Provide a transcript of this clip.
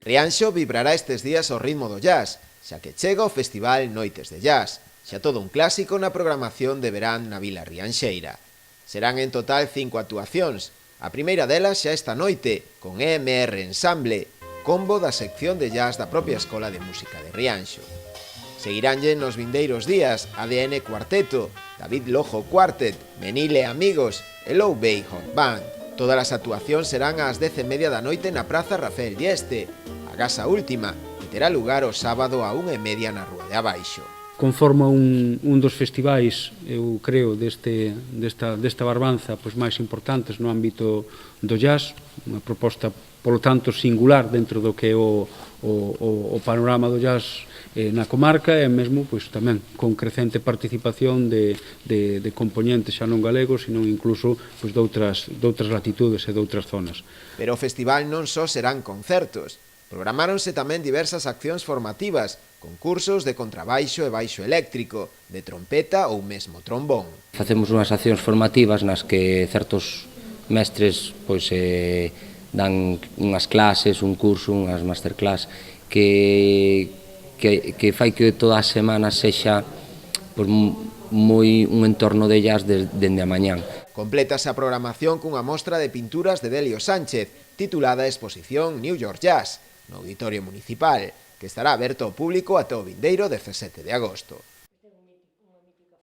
Rianxo vibrará estes días ao ritmo do jazz, xa que chega o Festival Noites de Jazz, xa todo un clásico na programación de verán na Vila Rianxeira. Serán en total 5 actuacións, a primeira delas xa esta noite, con EMR Ensamble, combo da sección de jazz da propia Escola de Música de Rianxo. Seguiránlle nos vindeiros días ADN Cuarteto, David Lojo Quartet, Menile Amigos e Low Bay Hot Band. Todas as actuacións serán ás 10:30 da noite na Praza Rafael Dieste, a gasa última, que terá lugar o sábado a 1:30 na Rúa de Abaixo. Conforma un dos festivais, eu creo, desta barbanza máis importantes no ámbito do jazz, unha proposta, polo tanto, singular dentro do que é o panorama do jazz na comarca e mesmo tamén con crecente participación de componentes xa non galegos, sino incluso de outras latitudes e de outras zonas. Pero o festival non só serán concertos, programáronse tamén diversas accións formativas, concursos de contrabaixo e baixo eléctrico, de trompeta ou mesmo trombón. Facemos unhas accións formativas nas que certos mestres dan unhas clases, un curso, unhas masterclass que fai que toda a semana sexa moi un entorno de jazz dende a mañán. Complétase a programación cunha mostra de pinturas de Delio Sánchez, titulada Exposición New York Jazz, no Auditorio Municipal, que estará aberto ao público ata o vindeiro 17 de agosto.